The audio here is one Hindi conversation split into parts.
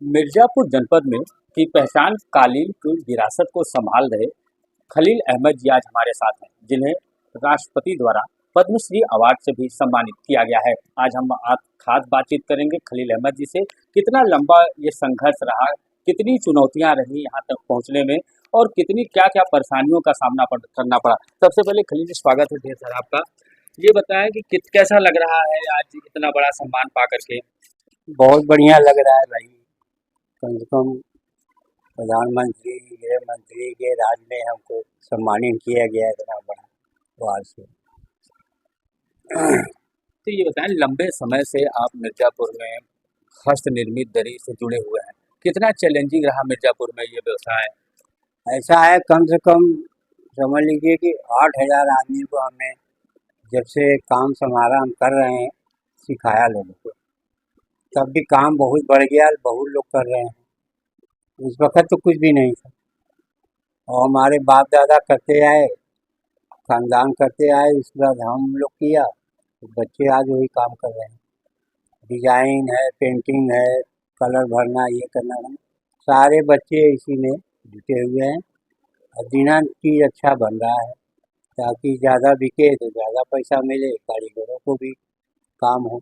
मिर्जापुर जनपद में की पहचान कालीन की विरासत को संभाल रहे खलील अहमद जी आज हमारे साथ हैं, जिन्हें राष्ट्रपति द्वारा पद्मश्री अवार्ड से भी सम्मानित किया गया है। आज हम आज खास बातचीत करेंगे खलील अहमद जी से। कितना लंबा ये संघर्ष रहा, कितनी चुनौतियां रही यहाँ तक पहुँचने में, और कितनी क्या क्या परेशानियों का सामना करना पड़ा। सबसे पहले खलील जी, स्वागत है ढेर सारा आपका। ये बताएं कि कैसा लग रहा है आज इतना बड़ा सम्मान पा करके। बहुत बढ़िया लग रहा है भाई। कम से कम प्रधानमंत्री गृह मंत्री के राज में हमको सम्मानित किया गया है इतना बड़ा वार से। तो ये बताएं, लंबे समय से आप मिर्जापुर में हस्त निर्मित दरी से जुड़े हुए हैं, कितना चैलेंजिंग रहा मिर्जापुर में ये व्यवसाय। ऐसा है, कम से कम समझ लीजिए कि 8,000 आदमी को हमने जब से काम संभाला हम कर रहे हैं, सिखाया लोगों को। तब भी काम बहुत बढ़ गया, बहुत लोग कर रहे हैं। उस वक्त तो कुछ भी नहीं था, और हमारे बाप दादा करते आए, खानदान करते आए, उसके बाद हम लोग किया, तो बच्चे आज वही काम कर रहे हैं। डिजाइन है, पेंटिंग है, कलर भरना, ये करना है, सारे बच्चे इसी में जुटे हुए हैं। और दिना चीज अच्छा बन रहा है, ताकि ज़्यादा बिके तो ज़्यादा पैसा मिले, कारीगरों को भी काम हो।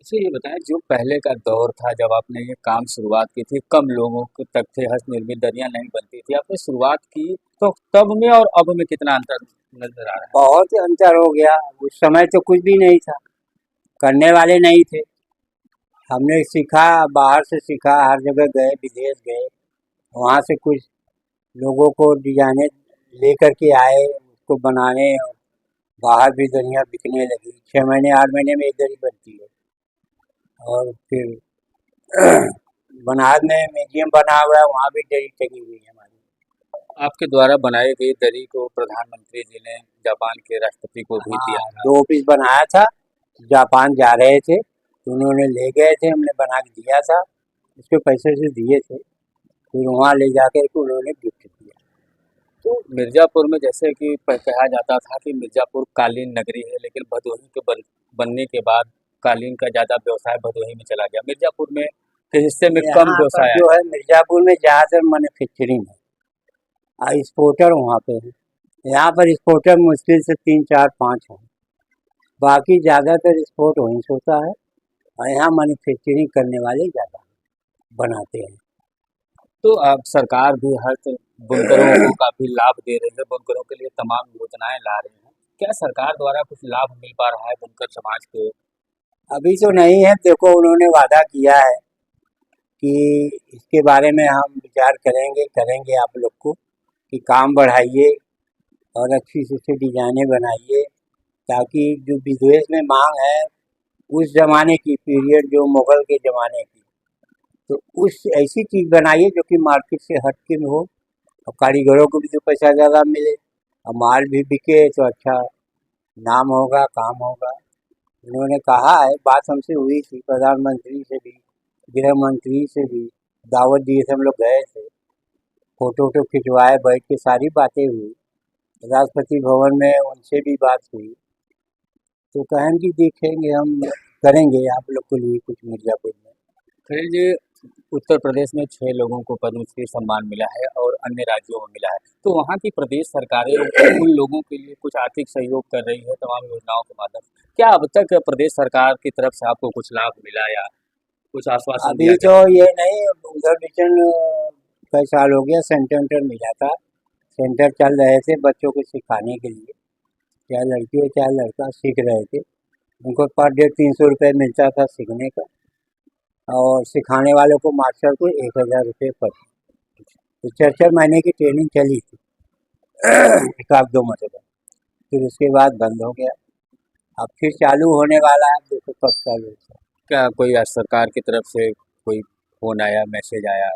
अच्छा ये बताएं, जो पहले का दौर था जब आपने ये काम शुरुआत की थी, कम लोगों को तक थे, हस्त निर्मित दरियां नहीं बनती थी, आपने शुरुआत की तो तब में और अब में कितना अंतर नजर आ रहा है। बहुत अंतर हो गया। उस समय तो कुछ भी नहीं था, करने वाले नहीं थे। हमने सीखा, बाहर से सीखा, हर जगह गए, विदेश गए, वहाँ से कुछ लोगों को डिजाइने लेकर के आए, उसको बनाने। और बाहर भी दरियाँ बिकने लगी, 6 महीने 8 महीने में एक दरी बनती है। और फिर बनारस में म्यूजियम बना हुआ है, वहाँ भी दरी टंगी हुई है हमारी। आपके द्वारा बनाई गई दरी को प्रधानमंत्री जी ने जापान के राष्ट्रपति को भी हाँ, दिया था। 2 पीस बनाया था, जापान जा रहे थे तो उन्होंने ले गए थे, हमने बना के दिया था, उसके पैसे से दिए थे। फिर वहाँ ले जाकर के उन्होंने गिफ्ट किया। तो मिर्जापुर में जैसे कि कहा जाता था कि मिर्जापुर कालीन नगरी है, लेकिन भदोही के बनने के बाद कालीन का ज़्यादा व्यवसाय भदोही में चला गया। मिर्जापुर में के हिस्से में कम यहाँ पर व्यवसाय जो आया। है मिर्जापुर में ज़्यादातर मैन्युफैक्चरिंग है, और एक्सपोर्टर वहाँ पे है। यहाँ पर एक्सपोर्टर मुश्किल से 3 4 5 हैं, बाकी ज़्यादातर एक्सपोर्ट वहीं से होता है, और यहाँ मैन्युफैक्चरिंग करने वाले ज़्यादा बनाते हैं। तो अब सरकार भी हर बुनकरों को काफ़ी लाभ दे रही है, बुनकरों के लिए तमाम योजनाएं ला रही है। क्या सरकार द्वारा कुछ लाभ मिल पा रहा है बुनकर समाज को। अभी तो नहीं है, देखो उन्होंने वादा किया है कि इसके बारे में हम विचार करेंगे करेंगे आप लोग को, कि काम बढ़ाइए और अच्छी से अच्छी डिजाइनें बनाइए, ताकि जो विदेश में मांग है उस ज़माने की पीरियड, जो मुग़ल के ज़माने की, तो उस ऐसी चीज़ बनाइए जो कि मार्केट से हट के हो, और कारीगरों को भी 2 पैसा ज़्यादा मिले, और माल भी बिके तो अच्छा नाम होगा, काम होगा। उन्होंने कहा है, बात हमसे हुई थी, प्रधानमंत्री से भी, गृह मंत्री से भी दावत दिए थे, हम लोग गए थे, फ़ोटो वोटो खिंचवाए, बैठ के सारी बातें हुई। राष्ट्रपति भवन में उनसे भी बात हुई, तो कहें कि देखेंगे, हम करेंगे आप लोग के लिए कुछ मिर्ज़ापुर में। खैर जी, उत्तर प्रदेश में 6 लोगों को पद्मश्री सम्मान मिला है और अन्य राज्यों में मिला है। तो वहाँ की प्रदेश सरकारें उन लोगों के लिए कुछ आर्थिक सहयोग कर रही है तमाम योजनाओं के माध्यम से। क्या अब तक प्रदेश सरकार की तरफ से आपको कुछ लाभ मिला या कुछ आश्वासन अभी दिया तो गया। ये नहीं, उधर विजन कई साल हो गया, सेंटर मिला था, सेंटर चल रहे थे बच्चों को सिखाने के लिए, चाहे लड़की हो चाहे लड़का सीख रहे थे। उनको पर डे 300 रुपये मिलता था सीखने का, और सिखाने वालों को मास्टर को 1,000 रुपये पर। तो 4 4 महीने की ट्रेनिंग चली थी, एक आध 2 महीने, फिर उसके बाद बंद हो गया। अब फिर चालू होने वाला है, देखो कब चालू होता है। क्या कोई आज सरकार की तरफ से कोई फोन आया, मैसेज आया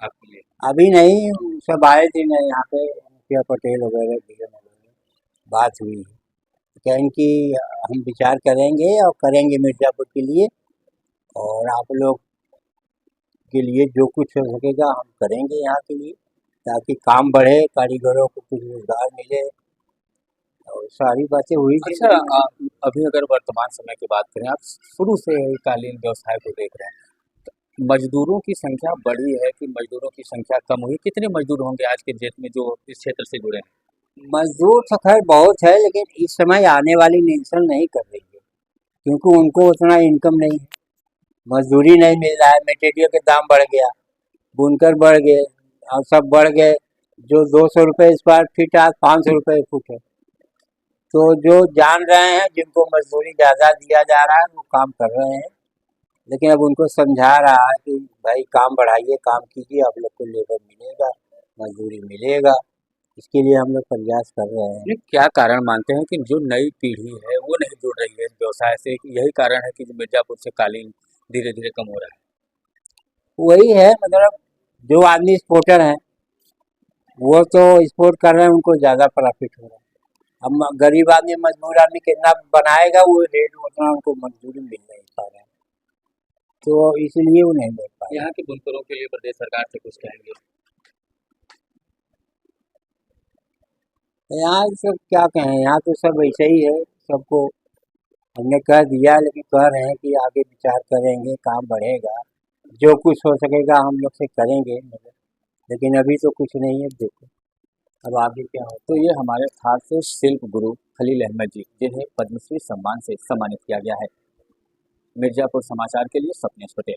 आपके लिए। अभी नहीं, सब आए थे ना यहाँ पे, मुखिया पटेल वगैरह, डीएम वगैरह, बात हुई है, कहें कि हम विचार करेंगे और करेंगे मिर्ज़ापुर के लिए, और आप लोग के लिए जो कुछ हो सकेगा हम करेंगे यहाँ के लिए, ताकि काम बढ़े, कारीगरों को कुछ रोजगार मिले, और सारी बातें हुई थी अच्छा, उन्होंने। अभी अगर वर्तमान समय की बात करें, आप शुरू से ही कालीन व्यवसाय को देख रहे हैं, मजदूरों की संख्या बढ़ी है कि मजदूरों की संख्या कम हुई? कितने मजदूर होंगे आज के डेट में जो इस क्षेत्र से जुड़े हैं? मजदूर तो खैर बहुत है, लेकिन इस समय आने वाली नेशन नहीं कर रही है, क्योंकि उनको उतना इनकम नहीं है, मजदूरी नहीं मिल रहा है, मटेरियल के दाम बढ़ गया, बुनकर बढ़ गए और सब बढ़ गए। जो 200 रुपये स्क्वायर फीट आज 500 रुपये फुट है। तो जो जान रहे हैं, जिनको मजदूरी ज़्यादा दिया जा रहा है, वो काम कर रहे हैं। लेकिन अब उनको समझा रहा है कि भाई काम बढ़ाइए, काम कीजिए, आप लोग को लेबर मिलेगा, मजदूरी मिलेगा। इसके लिए हम लोग प्रयास कर रहे हैं। ये क्या कारण मानते हैं कि जो नई पीढ़ी है वो नहीं जुड़ रही है इस व्यवसाय से? यही कारण है कि जो मिर्जापुर से कालीन धीरे धीरे कम हो रहा है? वही है, मतलब जो आदमी स्पोर्टर हैं वो तो स्पोर्ट कर रहे हैं, उनको ज़्यादा प्रॉफिट हो रहा है। अब गरीब आदमी, मजदूर आदमी कितना बनाएगा, वो रेट उतना उनको मजदूरी मिल नहीं पा रहा है, तो इसलिए वो नहीं मिल पा रहा यहाँ के बुनकरों के लिए प्रदेश सरकार से कुछ कहेंगे? है। यहाँ सब क्या कहें, यहाँ तो सब ऐसे ही है, सबको हमने कह दिया, लेकिन कह रहे हैं कि आगे विचार करेंगे, काम बढ़ेगा, जो कुछ हो सकेगा हम लोग से करेंगे, मगर लेकिन अभी तो कुछ नहीं है, देखो अब आगे क्या होता तो ये हमारे खास शिल्प गुरु खलील अहमद जी, जिन्हें पद्मश्री सम्मान से सम्मानित किया गया है। मिर्जापुर समाचार के लिए स्वप्नेश पटेल।